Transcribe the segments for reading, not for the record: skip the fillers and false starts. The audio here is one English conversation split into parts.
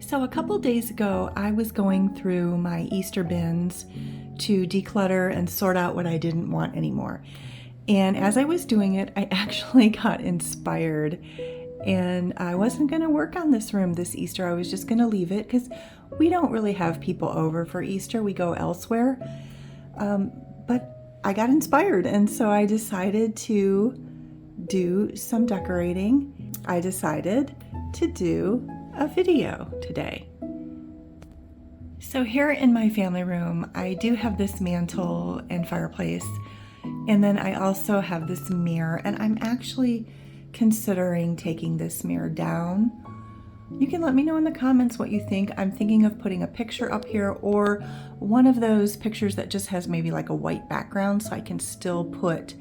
So a couple days ago, I was going through my Easter bins to declutter and sort out what I didn't want anymore. And as I was doing it, I actually got inspired, and I wasn't going to work on this room this Easter. I was just going to leave it because we don't really have people over for Easter. We go elsewhere. But I got inspired, and so I decided to do some decorating. I decided to do a video today. So here in my family room, I do have this mantle and fireplace, and then I also have this mirror, and I'm actually considering taking this mirror down. You can let me know in the comments what you think. I'm thinking of putting a picture up here, or one of those pictures that just has maybe like a white background, so I can still put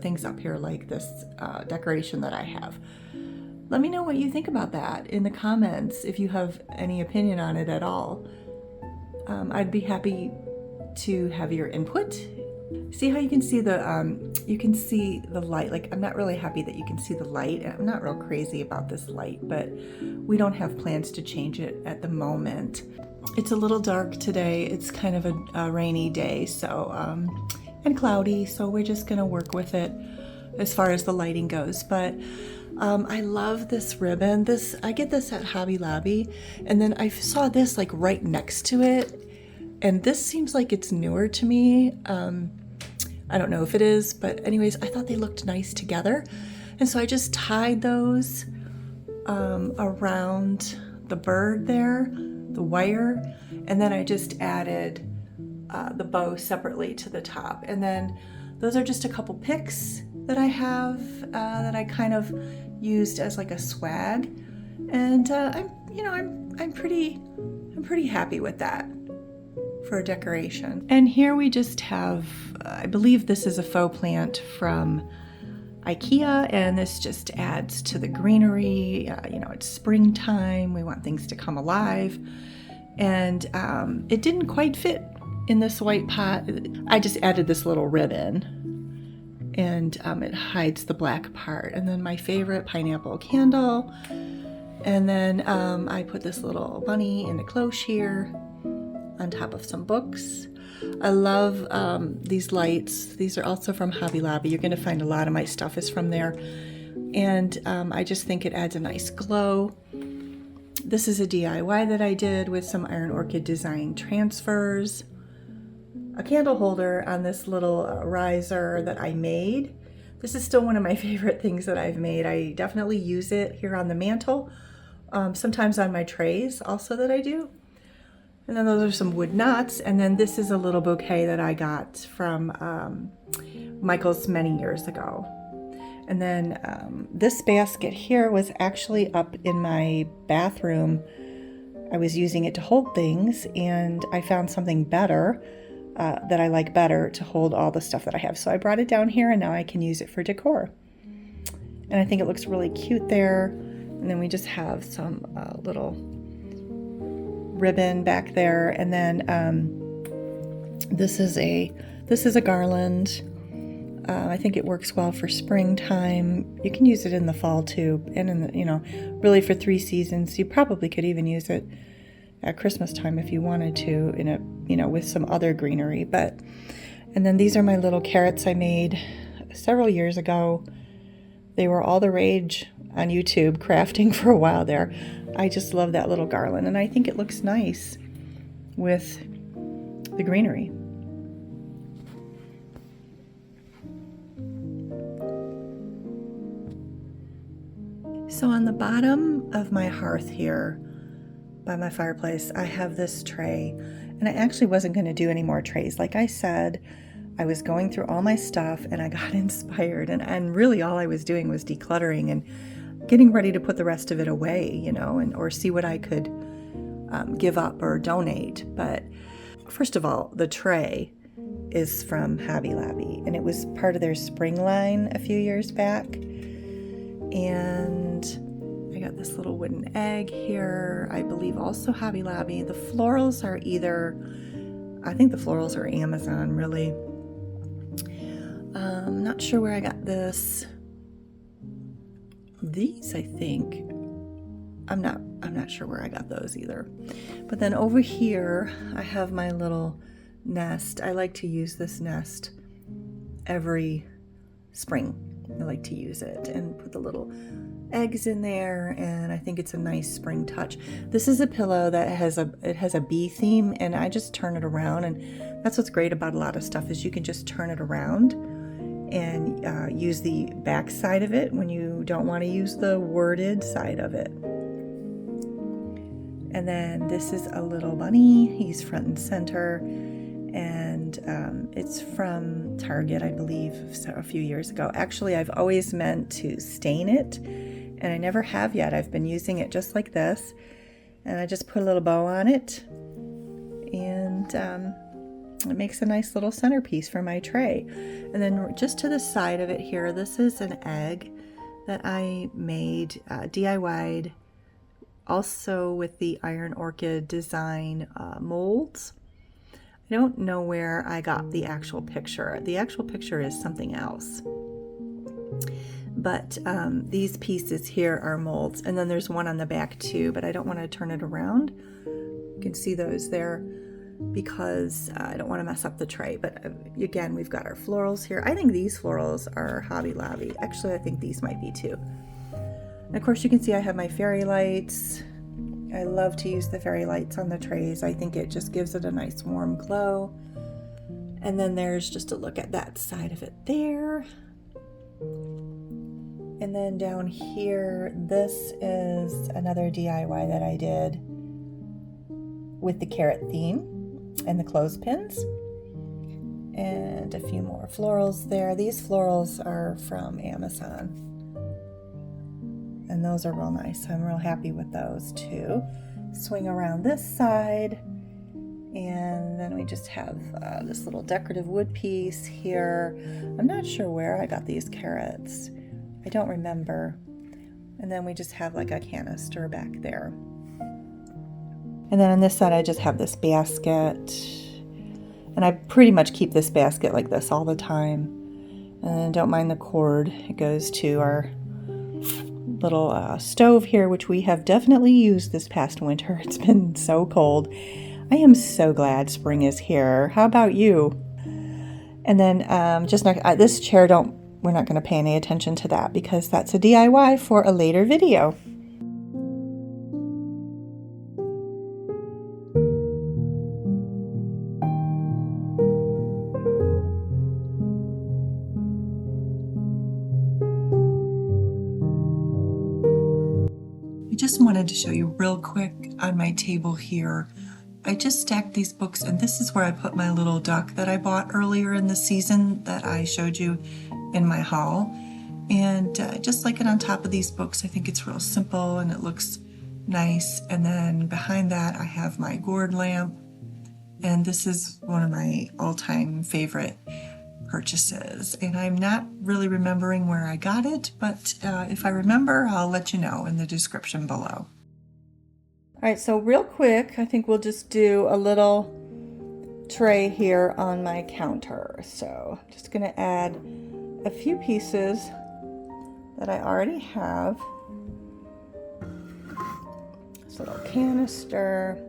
things up here like this decoration that I have. Let me know what you think about that in the comments if you have any opinion on it at all. I'd be happy to have your input. See how you can see the light. Like, I'm not really happy that you can see the light. I'm not real crazy about this light, but we don't have plans to change it at the moment. It's a little dark today. It's kind of a rainy day, so and cloudy, so we're just gonna work with it as far as the lighting goes. But I love this ribbon. I get this at Hobby Lobby, and then I saw this like right next to it, and this seems like it's newer to me. I don't know if it is, but anyways, I thought they looked nice together, and so I just tied those around the bird there, the wire, and then I just added the bow separately to the top. And then those are just a couple picks that I have that I kind of used as like a swag, and I'm pretty happy with that for a decoration. And here we just have, I believe this is a faux plant from IKEA, and this just adds to the greenery. It's springtime, we want things to come alive, and it didn't quite fit in this white pot. I just added this little ribbon, and it hides the black part. And then my favorite pineapple candle, and then I put this little bunny in a cloche here on top of some books. I love these lights. These are also from Hobby Lobby. You're going to find a lot of my stuff is from there, and I just think it adds a nice glow. This is a DIY that I did with some Iron Orchid design transfers. A candle holder on this little riser that I made. This is still one of my favorite things that I've made. I definitely use it here on the mantle, sometimes on my trays also that I do. And then those are some wood knots, and then this is a little bouquet that I got from Michael's many years ago. And then this basket here was actually up in my bathroom. I was using it to hold things, and I found something better that I like better to hold all the stuff that I have. So I brought it down here, and now I can use it for decor. And I think it looks really cute there. And then we just have some little ribbon back there. And then this is a garland. I think it works well for springtime. You can use it in the fall too, and in the, really for 3 seasons. You probably could even use it at Christmas time if you wanted to, with some other greenery. And then these are my little carrots I made several years ago. They were all the rage on YouTube, crafting for a while there. I just love that little garland, and I think it looks nice with the greenery. So on the bottom of my hearth here by my fireplace, I have this tray, and I actually wasn't going to do any more trays. Like I said, I was going through all my stuff, and I got inspired, and really all I was doing was decluttering and getting ready to put the rest of it away, or see what I could give up or donate. But first of all, the tray is from Hobby Lobby, and it was part of their spring line a few years back. And I got this little wooden egg here, I believe also Hobby Lobby. The florals are I think the florals are Amazon, really. Not sure where I got this. These, I think, I'm not sure where I got those either. But then over here, I have my little nest. I like to use this nest every spring. I like to use it and put the little eggs in there, and I think it's a nice spring touch. This is a pillow that has a bee theme, and I just turn it around, and that's what's great about a lot of stuff is you can just turn it around and use the back side of it when you don't want to use the worded side of it. And then this is a little bunny. He's front and center, and it's from Target, I believe, a few years ago. Actually, I've always meant to stain it, and I never have yet. I've been using it just like this, and I just put a little bow on it, and it makes a nice little centerpiece for my tray. And then just to the side of it here, this is an egg that I made, DIY'd, also with the Iron Orchid design molds. I don't know where I got the actual picture. The actual picture is something else. But these pieces here are molds, and then there's one on the back too, but I don't want to turn it around. You can see those there because I don't want to mess up the tray. But again, we've got our florals here. I think these florals are Hobby Lobby. Actually, I think these might be too. And of course, you can see I have my fairy lights. I love to use the fairy lights on the trays. I think it just gives it a nice warm glow. And then there's just a look at that side of it there. And then down here, this is another DIY that I did with the carrot theme and the clothespins. And a few more florals there. These florals are from Amazon. And those are real nice. I'm real happy with those too. Swing around this side, and then we just have this little decorative wood piece here. I'm not sure where I got these carrots. I don't remember. And then we just have like a canister back there. And then on this side, I just have this basket. And I pretty much keep this basket like this all the time. And don't mind the cord. It goes to our little stove here, which we have definitely used this past winter. It's been so cold. I am so glad spring is here. How about you? And then this chair, we're not going to pay any attention to that because that's a DIY for a later video. Just wanted to show you real quick on my table here. I just stacked these books, and this is where I put my little duck that I bought earlier in the season that I showed you in my haul. And just like it on top of these books, I think it's real simple and it looks nice. And then behind that I have my gourd lamp, and this is one of my all-time favorite purchases, and I'm not really remembering where I got it, but if I remember, I'll let you know in the description below. All right, so real quick, I think we'll just do a little tray here on my counter. So I'm just going to add a few pieces that I already have. This little canister,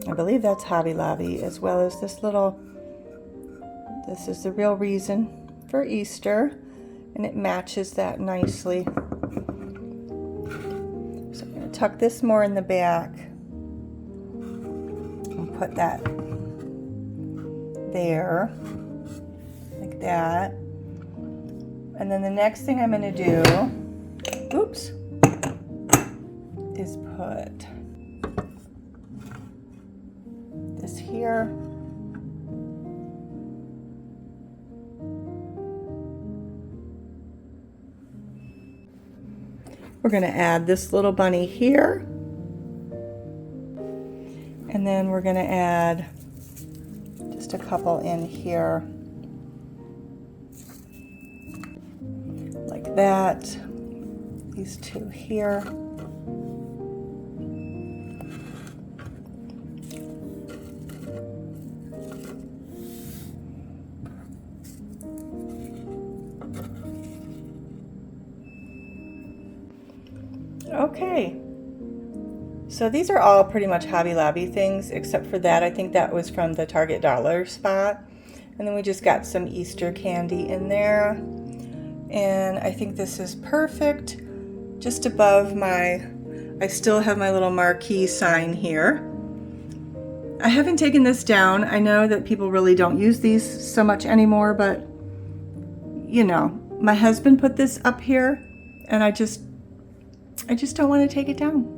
I believe that's Hobby Lobby, as well as this is the Real Reason for Easter, and it matches that nicely. So I'm going to tuck this more in the back and put that there, like that. And then the next thing I'm going to do, is put this here. We're going to add this little bunny here, and then we're going to add just a couple in here, like that. These two here. Okay, So these are all pretty much Hobby Lobby things, except for that. I think that was from the Target dollar spot. And then we just got some Easter candy in there. And I think this is perfect. Just above I still have my little marquee sign here. I haven't taken this down. I know that people really don't use these so much anymore, but you know, my husband put this up here and I just don't want to take it down.